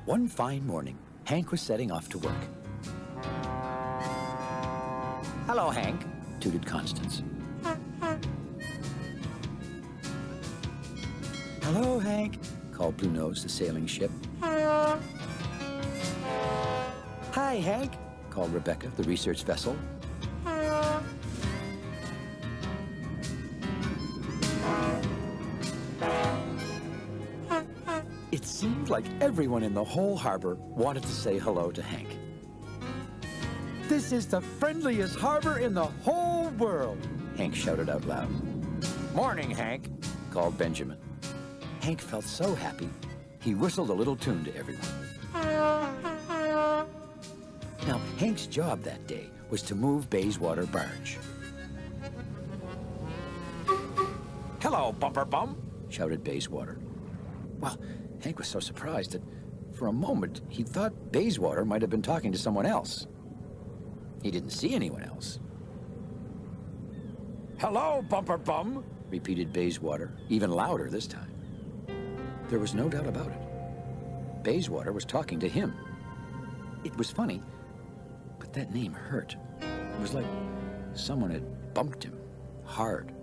One fine morning, Hank was setting off to work. "Hello, Hank," tooted Constance. "Hello, Hank," called Blue Nose, the sailing ship. "Hi, Hank," called Rebecca, the research vessel. It seemed like everyone in the whole harbor wanted to say hello to Hank. "This is the friendliest harbor in the whole world," Hank shouted out loud. "Morning, Hank," called Benjamin. Hank felt so happy, he whistled a little tune to everyone. Now, Hank's job that day was to move Bayswater barge. "Hello, Bumper Bum," shouted Bayswater. Well, Hank was so surprised that for a moment he thought Bayswater might have been talking to someone else. He didn't see anyone else. "Hello, Bumper Bum," repeated Bayswater, even louder this time. There was no doubt about it. Bayswater was talking to him. It was funny, but that name hurt. It was like someone had bumped him hard.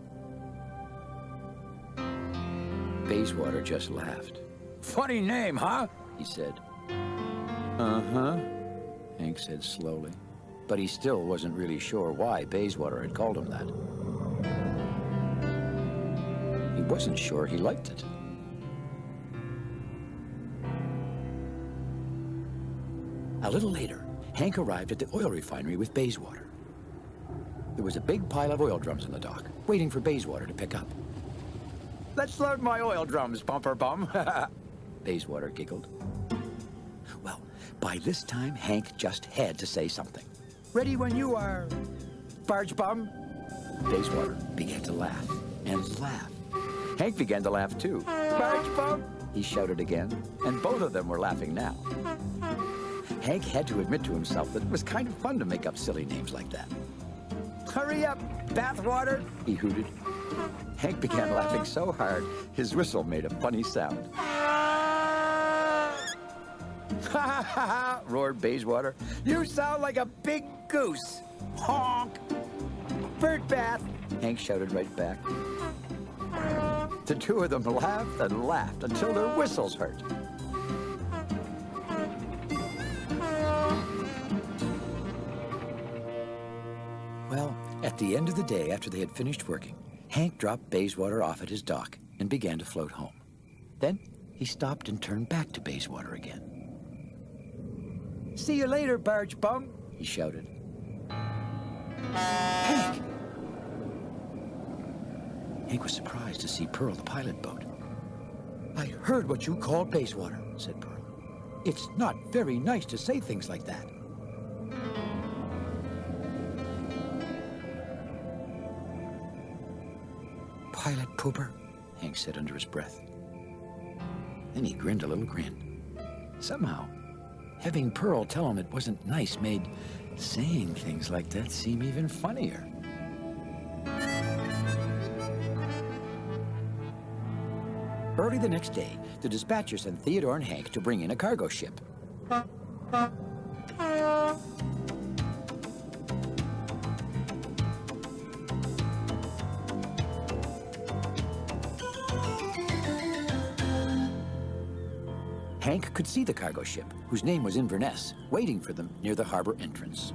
Bayswater just laughed. "Funny name, huh?" he said. "Uh-huh," Hank said slowly, but he still wasn't really sure why Bayswater had called him that. He wasn't sure he liked it. A little later, Hank arrived at the oil refinery with Bayswater. There was a big pile of oil drums in the dock, waiting for Bayswater to pick up. "Let's load my oil drums, Bumper Bum," Bayswater giggled. Well, by this time, Hank just had to say something. "Ready when you are, Barge Bum." Bayswater began to laugh and laugh. Hank began to laugh too. "Barge Bum," he shouted again, and both of them were laughing now. Hank had to admit to himself that it was kind of fun to make up silly names like that. "Hurry up, Bathwater," he hooted. Hank began laughing so hard, his whistle made a funny sound. "Ha ha ha!" roared Bayswater. "You sound like a big goose. Honk!" "Bird bath," Hank shouted right back. The two of them laughed and laughed until their whistles hurt. Well, at the end of the day, after they had finished working, Hank dropped Bayswater off at his dock and began to float home. Then he stopped and turned back to Bayswater again. "See you later, Barge Bum," he shouted. "Hank!" Hank was surprised to see Pearl, the pilot boat. "I heard what you called Bayswater," said Pearl. "It's not very nice to say things like that." "Pilot pooper," Hank said under his breath. Then he grinned a little grin. Somehow, having Pearl tell him it wasn't nice made saying things like that seem even funnier. Early the next day, the dispatcher sent Theodore and Hank to bring in a cargo ship. Hank could see the cargo ship, whose name was Inverness, waiting for them near the harbor entrance.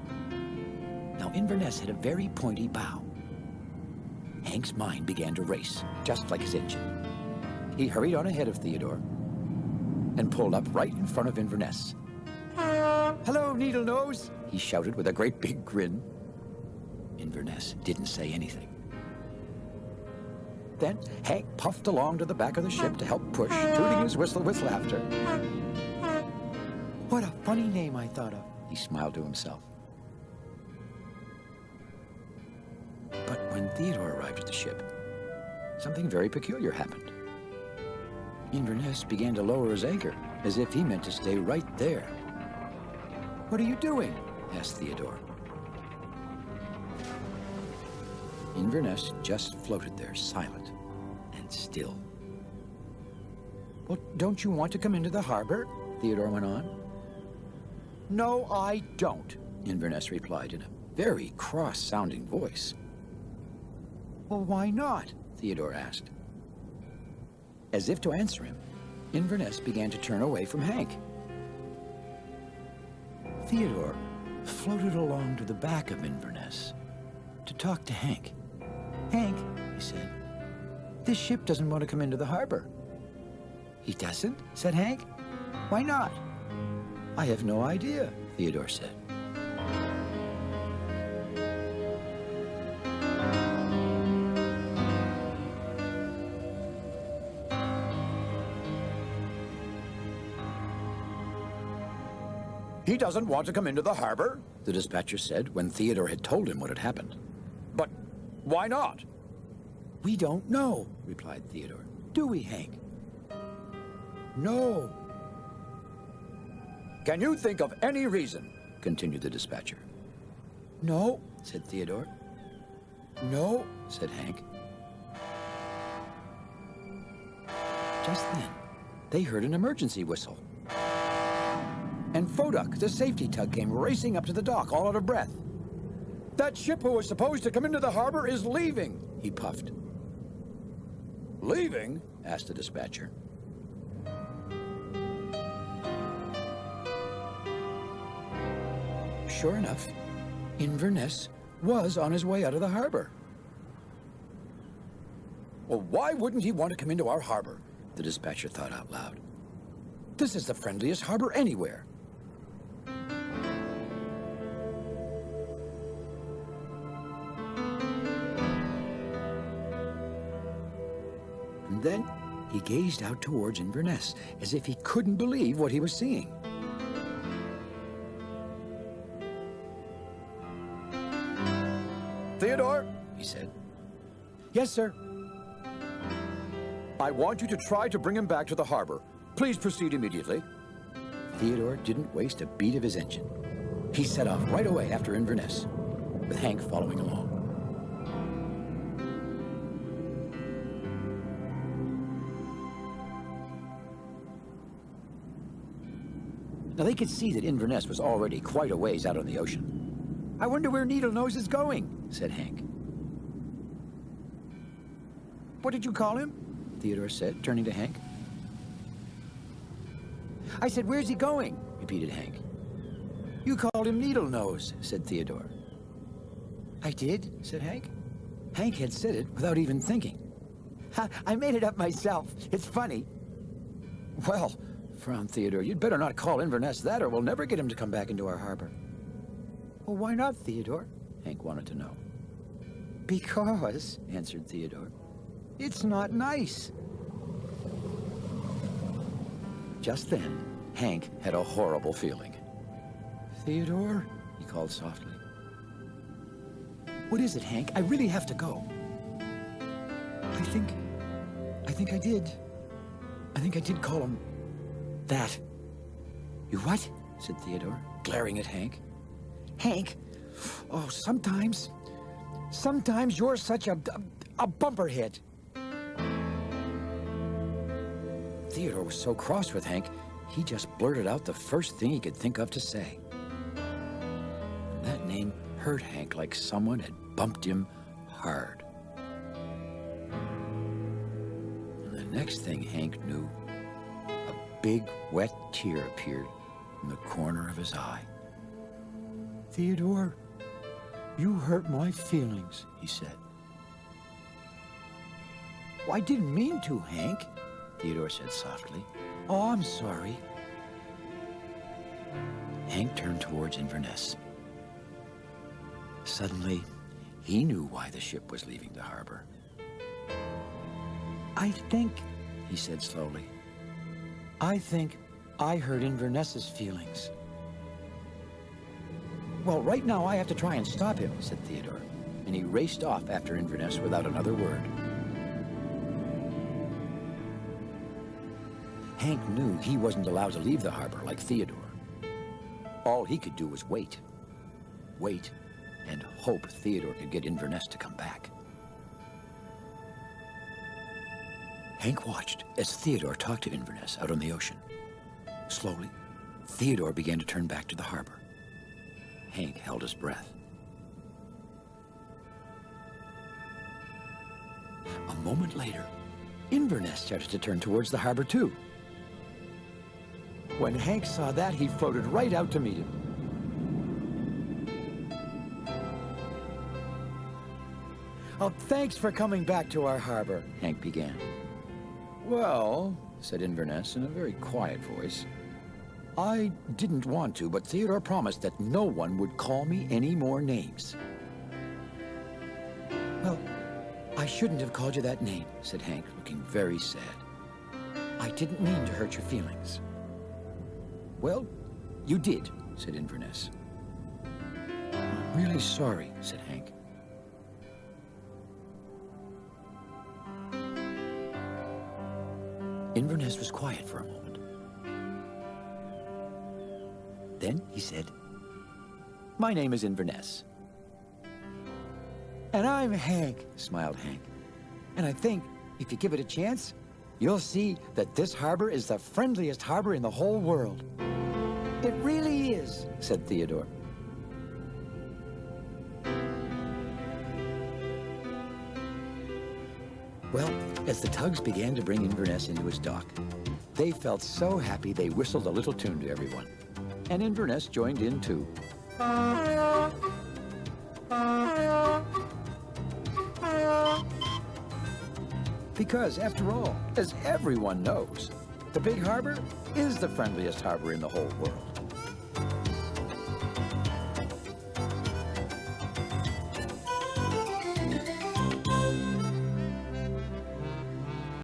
Now, Inverness had a very pointy bow. Hank's mind began to race, just like his engine. He hurried on ahead of Theodore and pulled up right in front of Inverness. "Hello, Needle Nose," he shouted with a great big grin. Inverness didn't say anything. Then Hank puffed along to the back of the ship to help push, tooting his whistle with laughter. "What a funny name I thought of," he smiled to himself. But when Theodore arrived at the ship, something very peculiar happened. Inverness began to lower his anchor, as if he meant to stay right there. "What are you doing?" asked Theodore. Inverness just floated there, silent and still. "Well, don't you want to come into the harbor?" Theodore went on. No, I don't, Inverness replied in a very cross-sounding voice. Well, why not? Theodore asked. As if to answer him, Inverness began to turn away from Hank. Theodore floated along to the back of Inverness to talk to Hank. Hank, he said, this ship doesn't want to come into the harbor. He doesn't? Said Hank. Why not? I have no idea, Theodore said. He doesn't want to come into the harbor, the dispatcher said when Theodore had told him what had happened. But why not? We don't know, replied Theodore. Do we, Hank? No. Can you think of any reason? Continued the dispatcher. No, said Theodore. No, said Hank. Just then, they heard an emergency whistle. And Foduck, the safety tug, came racing up to the dock, all out of breath. That ship who was supposed to come into the harbor is leaving, he puffed. Leaving? Asked the dispatcher. Sure enough, Inverness was on his way out of the harbor. Well, why wouldn't he want to come into our harbor? The dispatcher thought out loud. This is the friendliest harbor anywhere. And then he gazed out towards Inverness as if he couldn't believe what he was seeing. Theodore, he said. Yes, sir. I want you to try to bring him back to the harbor. Please proceed immediately. Theodore didn't waste a beat of his engine. He set off right away after Inverness, with Hank following along. Now they could see that Inverness was already quite a ways out on the ocean. I wonder where Needlenose is going, said Hank. What did you call him? Theodore said, turning to Hank. I said, where's he going? Repeated Hank. You called him Needlenose, said Theodore. I did, said Hank. Hank had said it without even thinking. I made it up myself. It's funny. Well, frowned Theodore, you'd better not call Inverness that or we'll never get him to come back into our harbor. Well, why not, Theodore? Hank wanted to know. Because, answered Theodore, it's not nice. Just then, Hank had a horrible feeling. Theodore, he called softly. What is it, Hank? I really have to go. I think I did. I think I did call him that. You what? Said Theodore, glaring at Hank. Hank, oh, sometimes you're such a bumperhead. Theodore was so cross with Hank, he just blurted out the first thing he could think of to say. That name hurt Hank like someone had bumped him hard. And the next thing Hank knew, a big wet tear appeared in the corner of his eye. Theodore, you hurt my feelings, he said. Well, I didn't mean to, Hank, Theodore said softly. Oh, I'm sorry. Hank turned towards Inverness. Suddenly, he knew why the ship was leaving the harbor. I think, he said slowly, I think I hurt Inverness's feelings. Well, right now I have to try and stop him, said Theodore, and he raced off after Inverness without another word. Hank knew he wasn't allowed to leave the harbor like Theodore. All he could do was wait. Wait and hope Theodore could get Inverness to come back. Hank watched as Theodore talked to Inverness out on the ocean. Slowly, Theodore began to turn back to the harbor. Hank held his breath. A moment later, Inverness started to turn towards the harbor too. When Hank saw that, he floated right out to meet him. "Oh, thanks for coming back to our harbor," Hank began. "Well," said Inverness in a very quiet voice, "I didn't want to, but Theodore promised that no one would call me any more names." "Well, I shouldn't have called you that name," said Hank, looking very sad. "I didn't mean to hurt your feelings." "Well, you did," said Inverness. "I'm really sorry," said Hank. Inverness was quiet for a moment. Then he said, "My name is Inverness." "And I'm Hank," smiled Hank. "And I think, if you give it a chance, you'll see that this harbor is the friendliest harbor in the whole world." "It really is," said Theodore. Well, as the tugs began to bring Inverness into its dock, they felt so happy they whistled a little tune to everyone. And Inverness joined in too. Because, after all, as everyone knows, the big harbor is the friendliest harbor in the whole world.